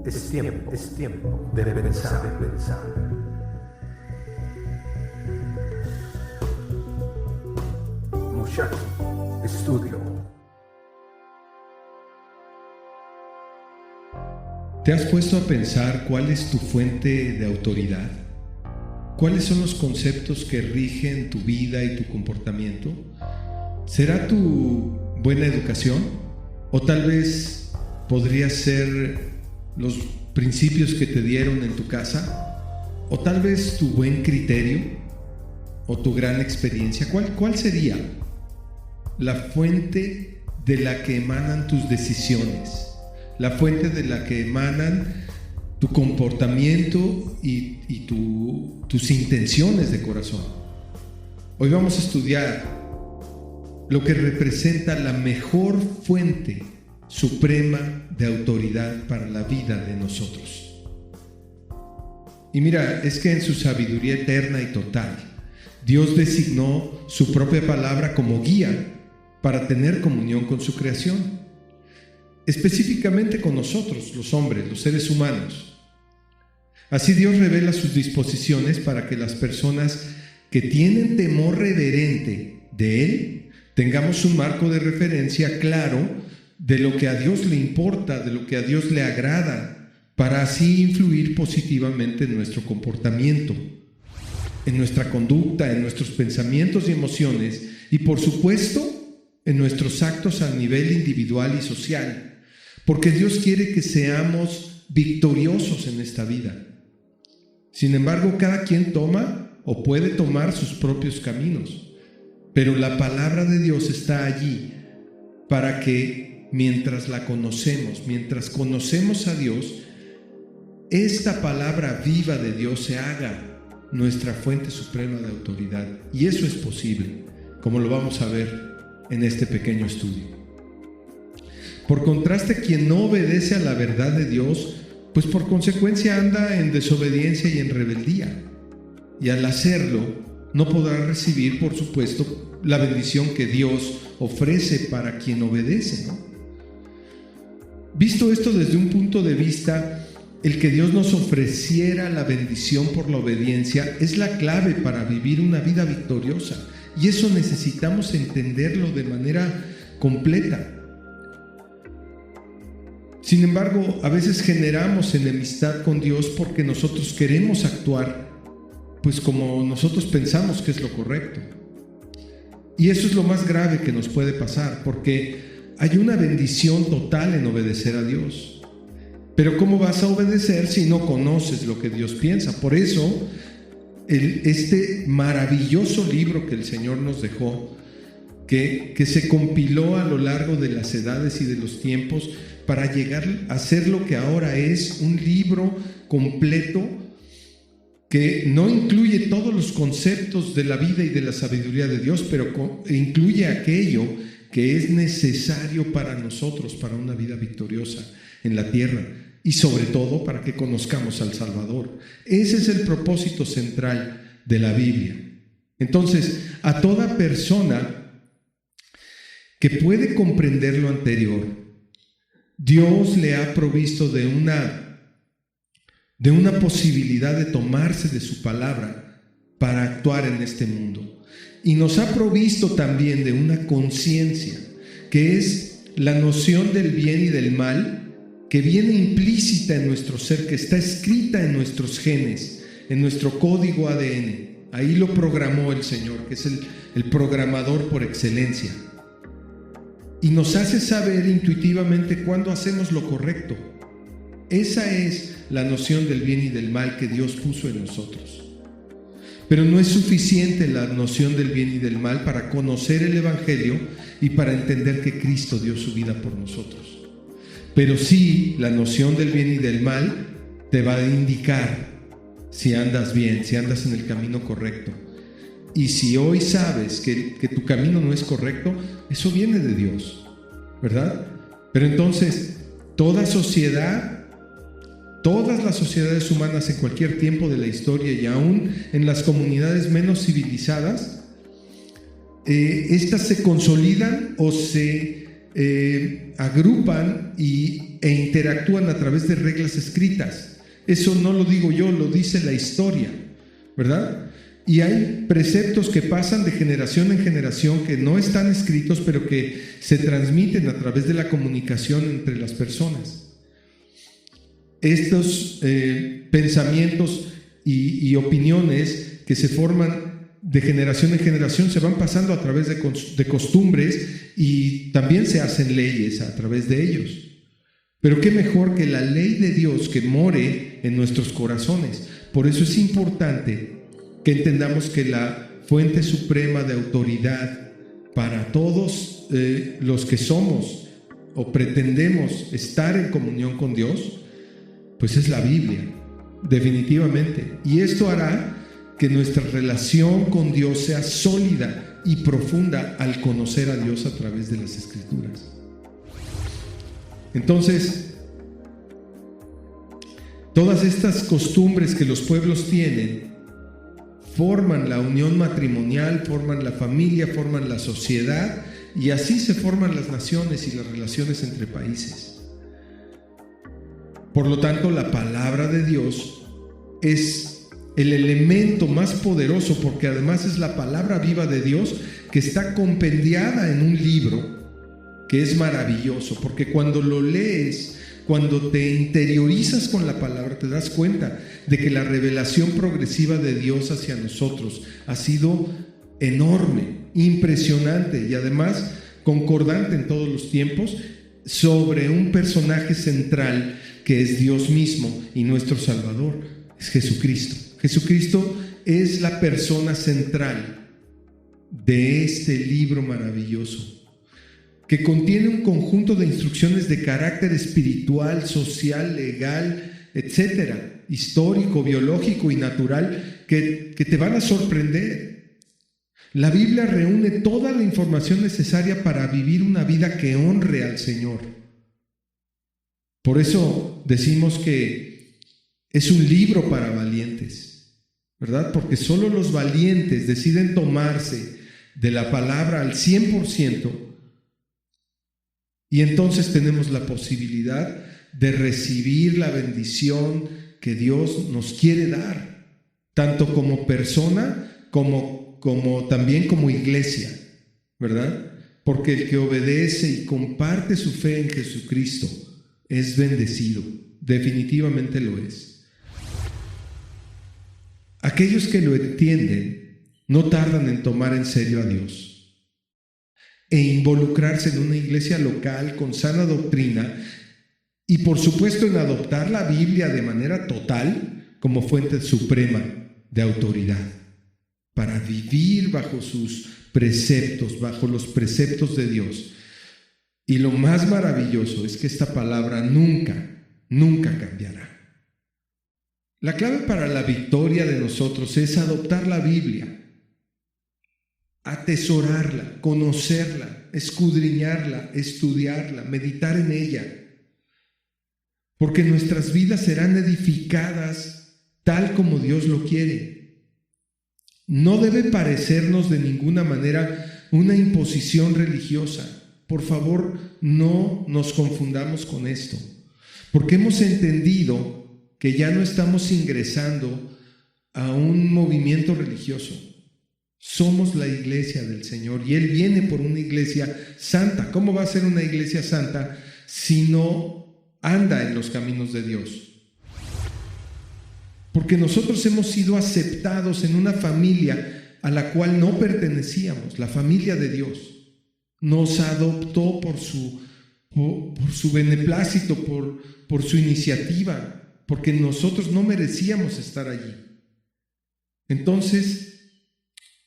Es tiempo de pensar, Muchacho Estudio. ¿Te has puesto a pensar cuál es tu fuente de autoridad? ¿Cuáles son los conceptos que rigen tu vida y tu comportamiento? ¿Será tu buena educación? ¿O tal vez podría ser los principios que te dieron en tu casa? ¿O tal vez tu buen criterio? ¿O tu gran experiencia? ¿Cuál sería la fuente de la que emanan tus decisiones? La fuente de la que emanan tu comportamiento y tus intenciones de corazón. Hoy vamos a estudiar lo que representa la mejor fuente suprema de autoridad para la vida de nosotros. Y mira, es que en su sabiduría eterna y total, Dios designó su propia palabra como guía para tener comunión con su creación. Específicamente con nosotros, los hombres, los seres humanos. Así Dios revela sus disposiciones para que las personas que tienen temor reverente de Él tengamos un marco de referencia claro de lo que a Dios le importa, de lo que a Dios le agrada, para así influir positivamente en nuestro comportamiento, en nuestra conducta, en nuestros pensamientos y emociones y por supuesto en nuestros actos a nivel individual y social. Porque Dios quiere que seamos victoriosos en esta vida. Sin embargo, cada quien toma o puede tomar sus propios caminos. Pero la palabra de Dios está allí para que mientras la conocemos, mientras conocemos a Dios, esta palabra viva de Dios se haga nuestra fuente suprema de autoridad. Y eso es posible, como lo vamos a ver en este pequeño estudio. Por contraste, quien no obedece a la verdad de Dios, pues por consecuencia anda en desobediencia y en rebeldía. Y al hacerlo, no podrá recibir, por supuesto, la bendición que Dios ofrece para quien obedece, ¿no? Visto esto desde un punto de vista, el que Dios nos ofreciera la bendición por la obediencia es la clave para vivir una vida victoriosa. Y eso necesitamos entenderlo de manera completa. Sin embargo, a veces generamos enemistad con Dios porque nosotros queremos actuar pues como nosotros pensamos que es lo correcto. Y eso es lo más grave que nos puede pasar, porque hay una bendición total en obedecer a Dios. Pero ¿cómo vas a obedecer si no conoces lo que Dios piensa? Por eso, este maravilloso libro que el Señor nos dejó, que se compiló a lo largo de las edades y de los tiempos, para llegar a ser lo que ahora es un libro completo que no incluye todos los conceptos de la vida y de la sabiduría de Dios, pero incluye aquello que es necesario para nosotros, para una vida victoriosa en la tierra y sobre todo para que conozcamos al Salvador. Ese es el propósito central de la Biblia. Entonces, a toda persona que puede comprender lo anterior, Dios le ha provisto de una posibilidad de tomarse de su palabra para actuar en este mundo. Y nos ha provisto también de una conciencia, que es la noción del bien y del mal, que viene implícita en nuestro ser, que está escrita en nuestros genes, en nuestro código ADN. Ahí lo programó el Señor, que es el programador por excelencia. Y nos hace saber intuitivamente cuándo hacemos lo correcto. Esa es la noción del bien y del mal que Dios puso en nosotros. Pero no es suficiente la noción del bien y del mal para conocer el Evangelio y para entender que Cristo dio su vida por nosotros. Pero sí, la noción del bien y del mal te va a indicar si andas bien, si andas en el camino correcto. Y si hoy sabes que tu camino no es correcto, eso viene de Dios, ¿verdad? Pero entonces, todas las sociedades humanas en cualquier tiempo de la historia y aún en las comunidades menos civilizadas, estas se consolidan o se agrupan e interactúan a través de reglas escritas. Eso no lo digo yo, lo dice la historia, ¿verdad? Y hay preceptos que pasan de generación en generación, que no están escritos, pero que se transmiten a través de la comunicación entre las personas. Estos pensamientos y opiniones que se forman de generación en generación se van pasando a través de costumbres, y también se hacen leyes a través de ellos. Pero qué mejor que la ley de Dios que more en nuestros corazones. Por eso es importante que entendamos que la fuente suprema de autoridad para todos los que somos o pretendemos estar en comunión con Dios, pues es la Biblia, definitivamente. Y esto hará que nuestra relación con Dios sea sólida y profunda al conocer a Dios a través de las Escrituras. Entonces, todas estas costumbres que los pueblos tienen forman la unión matrimonial, forman la familia, forman la sociedad, y así se forman las naciones y las relaciones entre países. Por lo tanto, la palabra de Dios es el elemento más poderoso, porque además es la palabra viva de Dios que está compendiada en un libro que es maravilloso, porque cuando lo lees, cuando te interiorizas con la palabra, te das cuenta de que la revelación progresiva de Dios hacia nosotros ha sido enorme, impresionante y además concordante en todos los tiempos sobre un personaje central que es Dios mismo y nuestro Salvador, es Jesucristo. Jesucristo es la persona central de este libro maravilloso, que contiene un conjunto de instrucciones de carácter espiritual, social, legal, etcétera, histórico, biológico y natural, que te van a sorprender. La Biblia reúne toda la información necesaria para vivir una vida que honre al Señor. Por eso decimos que es un libro para valientes, ¿verdad? Porque solo los valientes deciden tomarse de la palabra al 100%, y entonces tenemos la posibilidad de recibir la bendición que Dios nos quiere dar, tanto como persona como también como iglesia, ¿verdad? Porque el que obedece y comparte su fe en Jesucristo es bendecido, definitivamente lo es. Aquellos que lo entienden no tardan en tomar en serio a Dios e involucrarse en una iglesia local con sana doctrina y por supuesto en adoptar la Biblia de manera total como fuente suprema de autoridad para vivir bajo sus preceptos, bajo los preceptos de Dios. Y lo más maravilloso es que esta palabra nunca cambiará. La clave para la victoria de nosotros es adoptar la Biblia, atesorarla, conocerla, escudriñarla, estudiarla, meditar en ella, porque nuestras vidas serán edificadas tal como Dios lo quiere. No debe parecernos de ninguna manera una imposición religiosa. Por favor, no nos confundamos con esto, porque hemos entendido que ya no estamos ingresando a un movimiento religioso. Somos la iglesia del Señor y Él viene por una iglesia santa. ¿Cómo va a ser una iglesia santa si no anda en los caminos de Dios? Porque nosotros hemos sido aceptados en una familia a la cual no pertenecíamos, la familia de Dios. Nos adoptó por su beneplácito, por su iniciativa, porque nosotros no merecíamos estar allí. Entonces,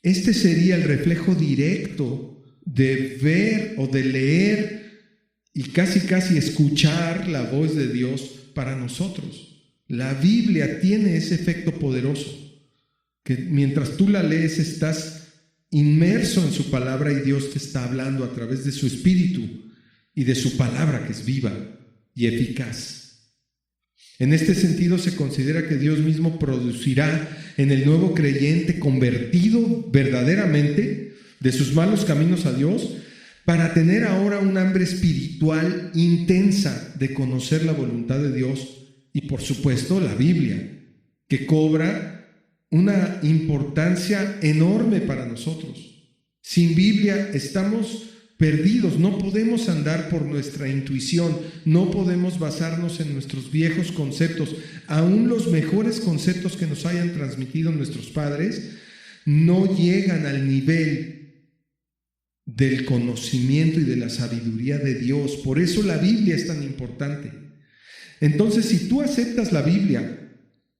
este sería el reflejo directo de ver o de leer y casi escuchar la voz de Dios para nosotros. La Biblia tiene ese efecto poderoso, que mientras tú la lees estás inmerso en su palabra y Dios te está hablando a través de su espíritu y de su palabra que es viva y eficaz. En este sentido se considera que Dios mismo producirá en el nuevo creyente convertido verdaderamente de sus malos caminos a Dios, para tener ahora un hambre espiritual intensa de conocer la voluntad de Dios y, por supuesto, la Biblia, que cobra una importancia enorme para nosotros. Sin Biblia estamos perdidos, no podemos andar por nuestra intuición, no podemos basarnos en nuestros viejos conceptos, aún los mejores conceptos que nos hayan transmitido nuestros padres no llegan al nivel del conocimiento y de la sabiduría de Dios. Por eso la Biblia es tan importante. Entonces, si tú aceptas la Biblia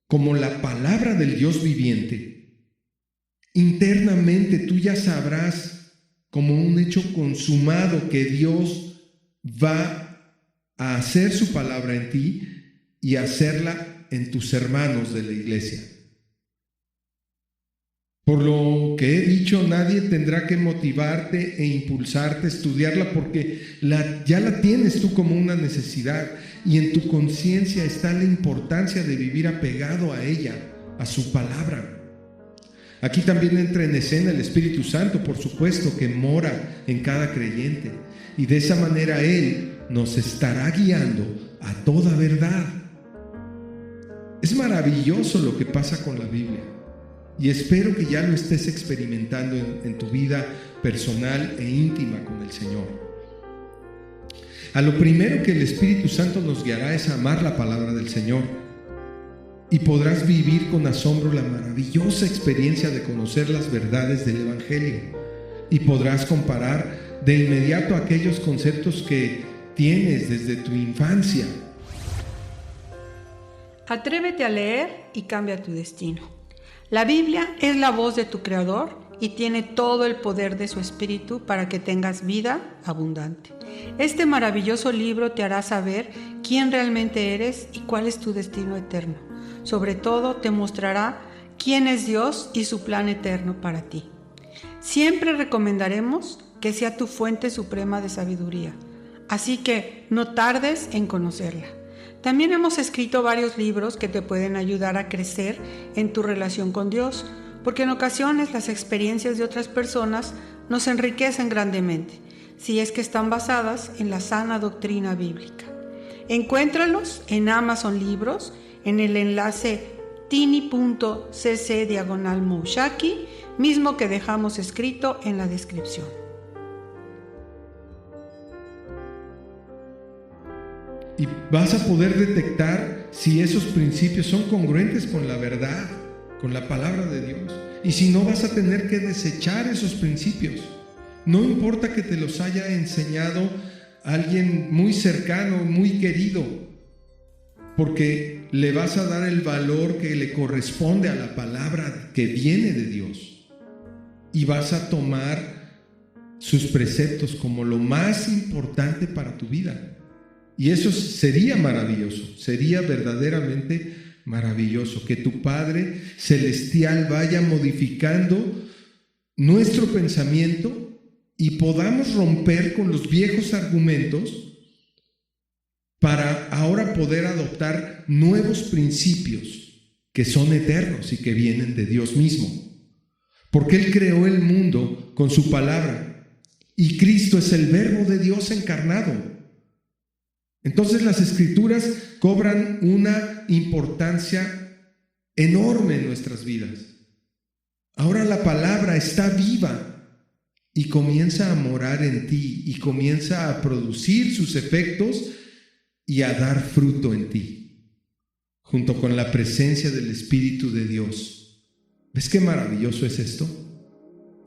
como la palabra del Dios viviente, internamente tú ya sabrás como un hecho consumado que Dios va a hacer su palabra en ti y hacerla en tus hermanos de la iglesia. Por lo que he dicho, nadie tendrá que motivarte e impulsarte a estudiarla porque ya la tienes tú como una necesidad y en tu conciencia está la importancia de vivir apegado a ella, a su palabra. Aquí también entra en escena el Espíritu Santo, por supuesto, que mora en cada creyente. Y de esa manera Él nos estará guiando a toda verdad. Es maravilloso lo que pasa con la Biblia. Y espero que ya lo estés experimentando en tu vida personal e íntima con el Señor. A lo primero que el Espíritu Santo nos guiará es a amar la palabra del Señor. Y podrás vivir con asombro la maravillosa experiencia de conocer las verdades del Evangelio. Y podrás comparar de inmediato aquellos conceptos que tienes desde tu infancia. Atrévete a leer y cambia tu destino. La Biblia es la voz de tu Creador y tiene todo el poder de su Espíritu para que tengas vida abundante. Este maravilloso libro te hará saber quién realmente eres y cuál es tu destino eterno. Sobre todo te mostrará quién es Dios y su plan eterno para ti. Siempre recomendaremos que sea tu fuente suprema de sabiduría, así que no tardes en conocerla. También hemos escrito varios libros que te pueden ayudar a crecer en tu relación con Dios, porque en ocasiones las experiencias de otras personas nos enriquecen grandemente, si es que están basadas en la sana doctrina bíblica. Encuéntralos en Amazon Libros, en el enlace tini.cc/Moushaki, mismo que dejamos escrito en la descripción. Y vas a poder detectar si esos principios son congruentes con la verdad, con la palabra de Dios. Y si no, vas a tener que desechar esos principios. No importa que te los haya enseñado alguien muy cercano, muy querido, porque le vas a dar el valor que le corresponde a la palabra que viene de Dios. Y vas a tomar sus preceptos como lo más importante para tu vida. Y eso sería maravilloso, sería verdaderamente maravilloso, que tu Padre Celestial vaya modificando nuestro pensamiento y podamos romper con los viejos argumentos para ahora poder adoptar nuevos principios que son eternos y que vienen de Dios mismo. Porque Él creó el mundo con su palabra y Cristo es el Verbo de Dios encarnado. Entonces las Escrituras cobran una importancia enorme en nuestras vidas. Ahora la palabra está viva y comienza a morar en ti y comienza a producir sus efectos y a dar fruto en ti, junto con la presencia del Espíritu de Dios. ¿Ves qué maravilloso es esto?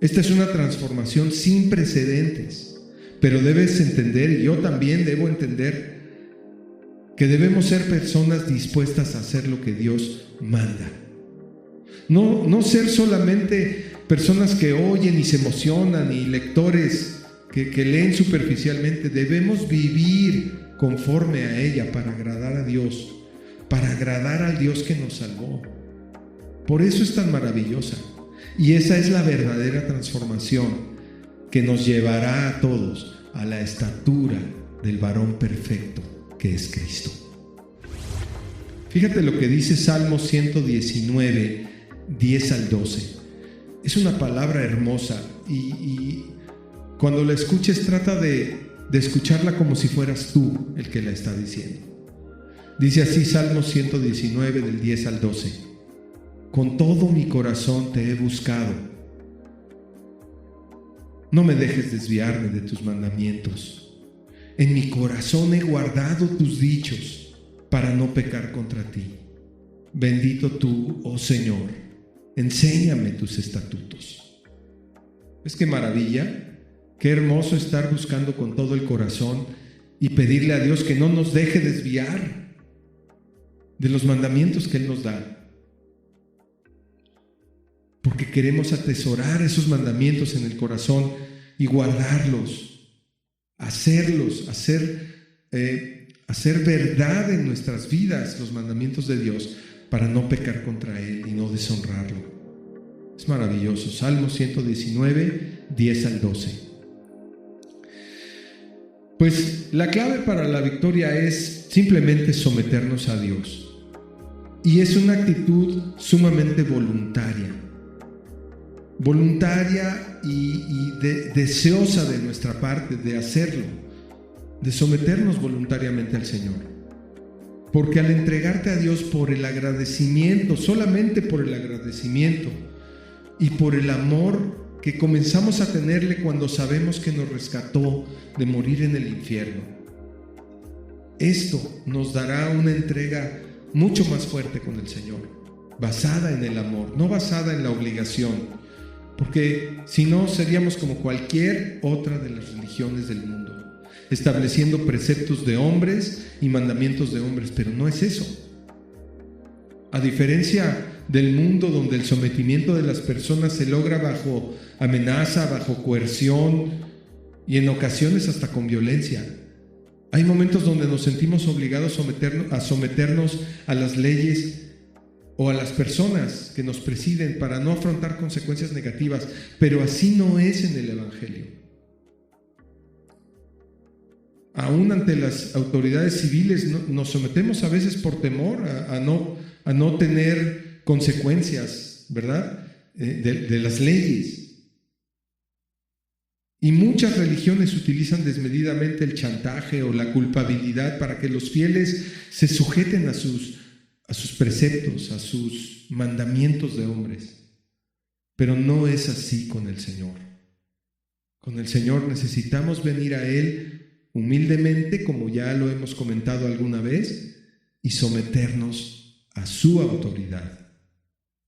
Esta es una transformación sin precedentes, pero debes entender, y yo también debo entender, que debemos ser personas dispuestas a hacer lo que Dios manda. No ser solamente personas que oyen y se emocionan y lectores que leen superficialmente. Debemos vivir conforme a ella para agradar a Dios, para agradar al Dios que nos salvó. Por eso es tan maravillosa. Y esa es la verdadera transformación que nos llevará a todos a la estatura del varón perfecto que es Cristo. Fíjate lo que dice Salmo 119, 10 al 12. Es una palabra hermosa y cuando la escuches, trata de escucharla como si fueras tú el que la está diciendo. Dice así Salmo 119 del 10 al 12: con todo mi corazón te he buscado. No me dejes desviarme de tus mandamientos. En mi corazón he guardado tus dichos para no pecar contra ti. Bendito tú, oh Señor, enséñame tus estatutos. ¿Ves qué maravilla? Qué hermoso estar buscando con todo el corazón y pedirle a Dios que no nos deje desviar de los mandamientos que Él nos da. Porque queremos atesorar esos mandamientos en el corazón y guardarlos, hacer verdad en nuestras vidas los mandamientos de Dios para no pecar contra Él y no deshonrarlo. Es maravilloso. Salmo 119, 10 al 12. Pues la clave para la victoria es simplemente someternos a Dios. Y es una actitud sumamente voluntaria y deseosa de nuestra parte de hacerlo, de someternos voluntariamente al Señor. Porque al entregarte a Dios por el agradecimiento, solamente por el agradecimiento y por el amor que comenzamos a tenerle cuando sabemos que nos rescató de morir en el infierno, esto nos dará una entrega mucho más fuerte con el Señor, basada en el amor, no basada en la obligación, porque si no seríamos como cualquier otra de las religiones del mundo, estableciendo preceptos de hombres y mandamientos de hombres, pero no es eso. A diferencia del mundo donde el sometimiento de las personas se logra bajo amenaza, bajo coerción y en ocasiones hasta con violencia, hay momentos donde nos sentimos obligados a someternos a las leyes o a las personas que nos presiden para no afrontar consecuencias negativas, pero así no es en el Evangelio. Aún ante las autoridades civiles nos sometemos a veces por temor a no tener consecuencias, ¿verdad? De las leyes. Y muchas religiones utilizan desmedidamente el chantaje o la culpabilidad para que los fieles se sujeten a sus preceptos, a sus mandamientos de hombres. Pero no es así con el Señor. Con el Señor necesitamos venir a Él humildemente, como ya lo hemos comentado alguna vez, y someternos a su autoridad.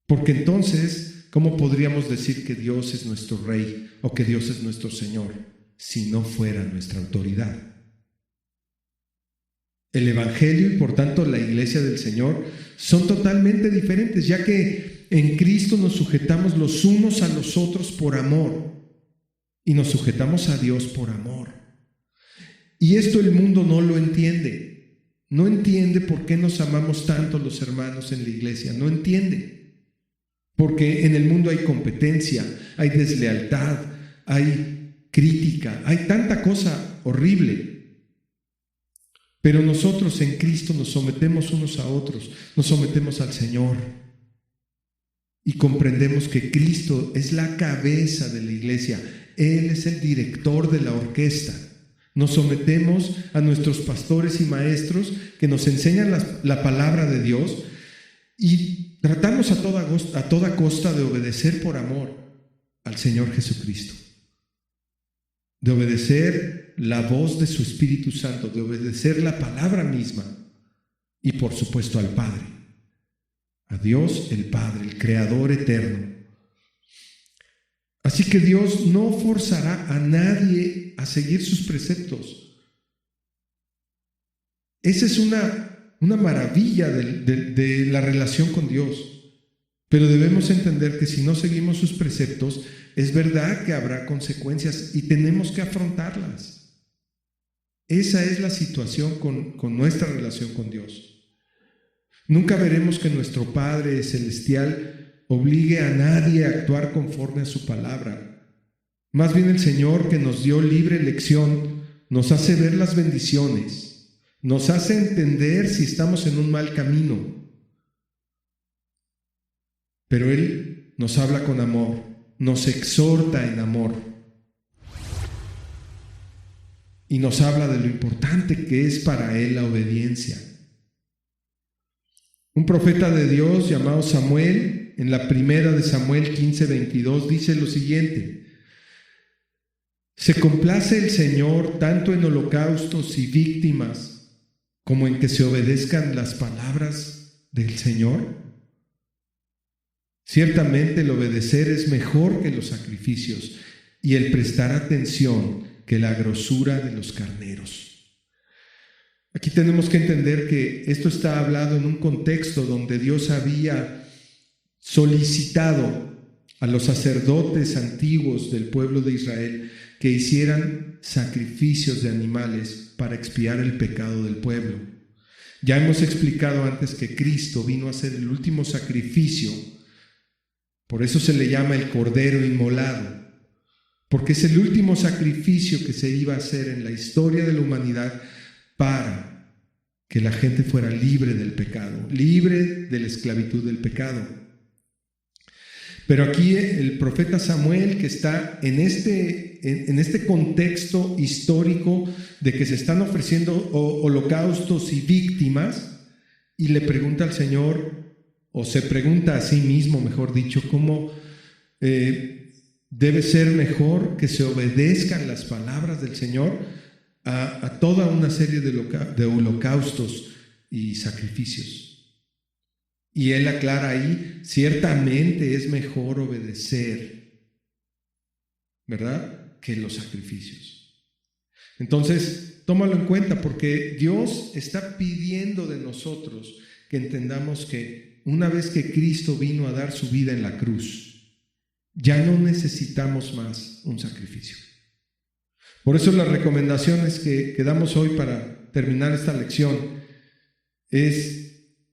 Porque entonces, ¿cómo podríamos decir que Dios es nuestro Rey o que Dios es nuestro Señor si no fuera nuestra autoridad? El Evangelio y por tanto la Iglesia del Señor son totalmente diferentes, ya que en Cristo nos sujetamos los unos a los otros por amor y nos sujetamos a Dios por amor. Y esto el mundo no lo entiende. No entiende por qué nos amamos tanto los hermanos en la iglesia. No entiende. Porque en el mundo hay competencia, hay deslealtad, hay crítica, hay tanta cosa horrible. Pero nosotros en Cristo nos sometemos unos a otros, nos sometemos al Señor. Y comprendemos que Cristo es la cabeza de la iglesia. Él es el director de la orquesta. Nos sometemos a nuestros pastores y maestros que nos enseñan la palabra de Dios y tratamos a toda costa de obedecer por amor al Señor Jesucristo, de obedecer la voz de su Espíritu Santo, de obedecer la palabra misma y por supuesto al Padre, a Dios el Padre, el Creador eterno. Así que Dios no forzará a nadie a seguir sus preceptos. Esa es una maravilla de la relación con Dios. Pero debemos entender que si no seguimos sus preceptos, es verdad que habrá consecuencias y tenemos que afrontarlas. Esa es la situación con nuestra relación con Dios. Nunca veremos que nuestro Padre Celestial obligue a nadie a actuar conforme a su palabra. Más bien el Señor, que nos dio libre elección, nos hace ver las bendiciones, nos hace entender si estamos en un mal camino. Pero Él nos habla con amor, nos exhorta en amor. y nos habla de lo importante que es para él la obediencia. Un profeta de Dios llamado Samuel, en la primera de Samuel 15:22, dice lo siguiente: se complace el Señor tanto en holocaustos y víctimas como en que se obedezcan las palabras del Señor. Ciertamente el obedecer es mejor que los sacrificios y el prestar atención que la grosura de los carneros. Aquí tenemos que entender que esto está hablado en un contexto donde Dios había solicitado a los sacerdotes antiguos del pueblo de Israel que hicieran sacrificios de animales para expiar el pecado del pueblo. Ya hemos explicado antes que Cristo vino a ser el último sacrificio, por eso se le llama el Cordero Inmolado, porque es el último sacrificio que se iba a hacer en la historia de la humanidad para que la gente fuera libre del pecado, libre de la esclavitud del pecado. Pero aquí el profeta Samuel, que está en este contexto histórico de que se están ofreciendo holocaustos y víctimas, y le pregunta al Señor, o se pregunta a sí mismo, mejor dicho, cómo debe ser mejor que se obedezcan las palabras del Señor a toda una serie de holocaustos y sacrificios. Y él aclara ahí, ciertamente es mejor obedecer, ¿verdad?, que los sacrificios. Entonces, tómalo en cuenta, porque Dios está pidiendo de nosotros que entendamos que una vez que Cristo vino a dar su vida en la cruz, ya no necesitamos más un sacrificio. Por eso las recomendaciones que damos hoy para terminar esta lección es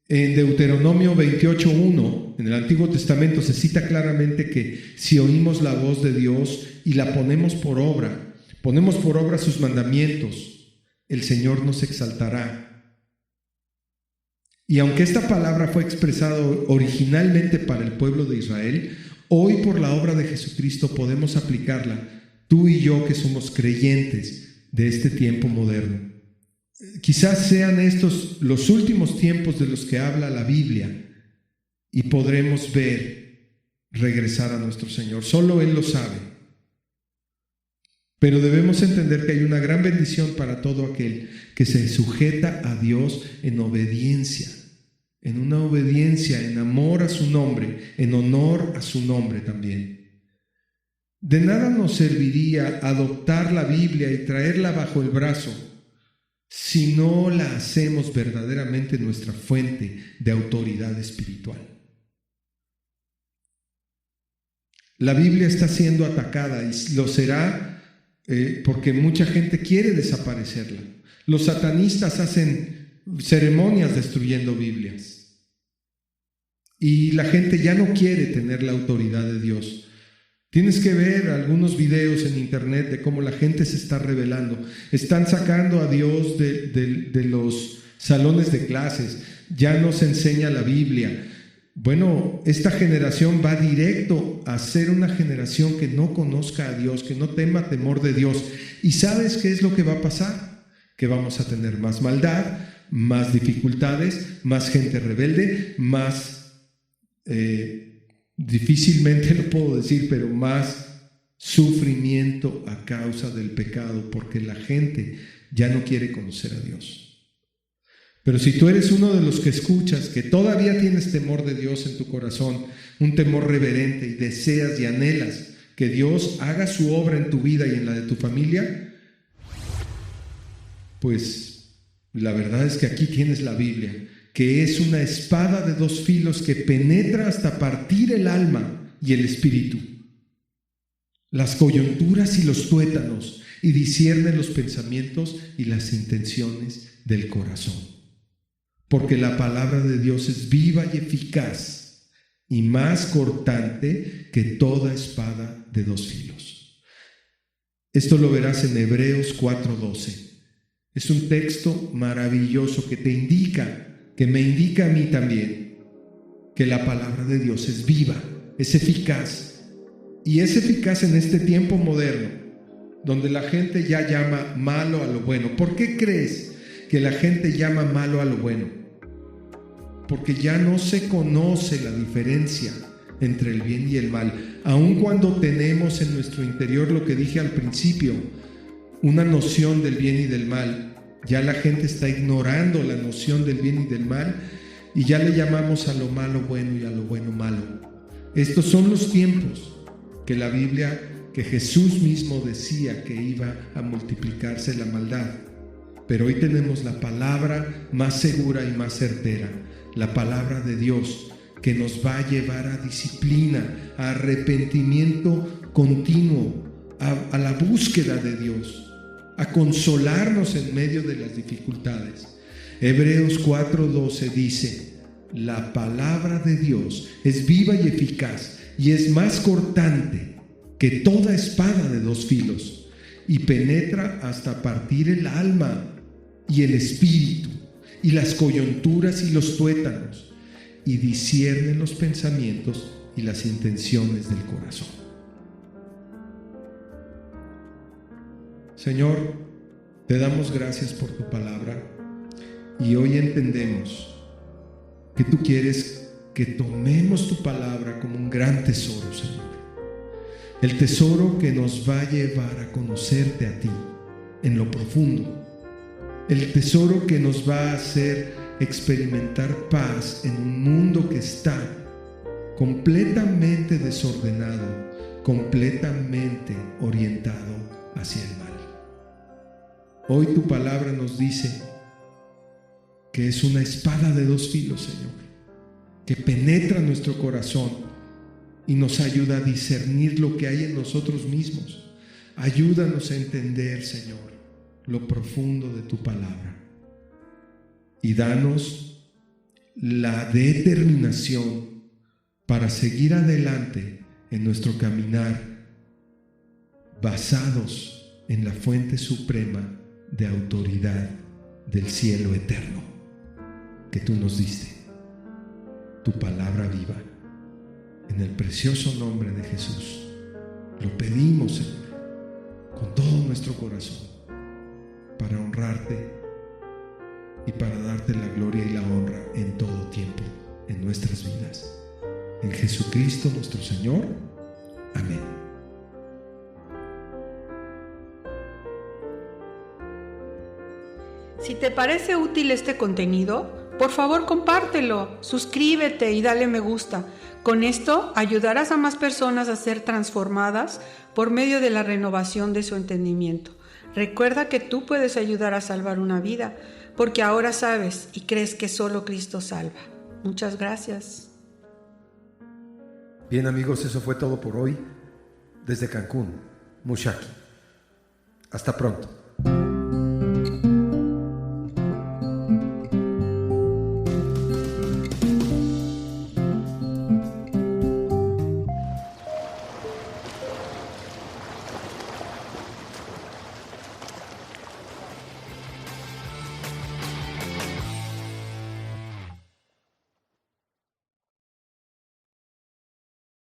en Deuteronomio 28:1, en el Antiguo Testamento se cita claramente que si oímos la voz de Dios y la ponemos por obra sus mandamientos, el Señor nos exaltará. Y aunque esta palabra fue expresada originalmente para el pueblo de Israel, hoy por la obra de Jesucristo podemos aplicarla, tú y yo que somos creyentes de este tiempo moderno. Quizás sean estos los últimos tiempos de los que habla la Biblia y podremos ver regresar a nuestro Señor. Solo Él lo sabe. Pero debemos entender que hay una gran bendición para todo aquel que se sujeta a Dios en obediencia, en una obediencia, en amor a su nombre, en honor a su nombre también. De nada nos serviría adoptar la Biblia y traerla bajo el brazo si no la hacemos verdaderamente nuestra fuente de autoridad espiritual. La Biblia está siendo atacada y lo será porque mucha gente quiere desaparecerla. Los satanistas hacen ceremonias destruyendo Biblias y la gente ya no quiere tener la autoridad de Dios. Tienes que ver algunos videos en internet de cómo la gente se está rebelando. Están sacando a Dios de los salones de clases. Ya no se enseña la Biblia. Bueno, esta generación va directo a ser una generación que no conozca a Dios, que no tema temor de Dios. ¿Y sabes qué es lo que va a pasar? Que vamos a tener más maldad, más dificultades, más gente rebelde, más... difícilmente lo puedo decir, pero más sufrimiento a causa del pecado, porque la gente ya no quiere conocer a Dios. Pero si tú eres uno de los que escuchas, que todavía tienes temor de Dios en tu corazón, un temor reverente, y deseas y anhelas que Dios haga su obra en tu vida y en la de tu familia, pues la verdad es que aquí tienes la Biblia, que es una espada de dos filos que penetra hasta partir el alma y el espíritu, las coyunturas y los tuétanos, y discierne los pensamientos y las intenciones del corazón. Porque la palabra de Dios es viva y eficaz y más cortante que toda espada de dos filos. Esto lo verás en Hebreos 4:12. Es un texto maravilloso que te indica, que me indica a mí también, que la palabra de Dios es viva, es eficaz, y es eficaz en este tiempo moderno, donde la gente ya llama malo a lo bueno. ¿Por qué crees que la gente llama malo a lo bueno? Porque ya no se conoce la diferencia entre el bien y el mal. Aun cuando tenemos en nuestro interior lo que dije al principio, una noción del bien y del mal, ya la gente está ignorando la noción del bien y del mal y ya le llamamos a lo malo bueno y a lo bueno malo. Estos son los tiempos que la Biblia, que Jesús mismo decía que iba a multiplicarse la maldad. Pero hoy tenemos la palabra más segura y más certera, la palabra de Dios, que nos va a llevar a disciplina, a arrepentimiento continuo, a la búsqueda de Dios, a consolarnos en medio de las dificultades. Hebreos 4:12 dice: la palabra de Dios es viva y eficaz y es más cortante que toda espada de dos filos y penetra hasta partir el alma y el espíritu y las coyunturas y los tuétanos y discierne los pensamientos y las intenciones del corazón. Señor, te damos gracias por tu palabra y hoy entendemos que tú quieres que tomemos tu palabra como un gran tesoro, Señor. El tesoro que nos va a llevar a conocerte a ti en lo profundo. El tesoro que nos va a hacer experimentar paz en un mundo que está completamente desordenado, completamente orientado hacia el mal. Hoy tu palabra nos dice que es una espada de dos filos, Señor, que penetra nuestro corazón y nos ayuda a discernir lo que hay en nosotros mismos. Ayúdanos a entender, Señor, lo profundo de tu palabra y danos la determinación para seguir adelante en nuestro caminar basados en la fuente suprema de autoridad del cielo eterno que tú nos diste, tu palabra viva. En el precioso nombre de Jesús lo pedimos, Señor, con todo nuestro corazón, para honrarte y para darte la gloria y la honra en todo tiempo en nuestras vidas. En Jesucristo nuestro Señor. Amén. Si te parece útil este contenido, por favor compártelo, suscríbete y dale me gusta. Con esto ayudarás a más personas a ser transformadas por medio de la renovación de su entendimiento. Recuerda que tú puedes ayudar a salvar una vida, porque ahora sabes y crees que solo Cristo salva. Muchas gracias. Bien, amigos, eso fue todo por hoy desde Cancún, Mushaki. Hasta pronto.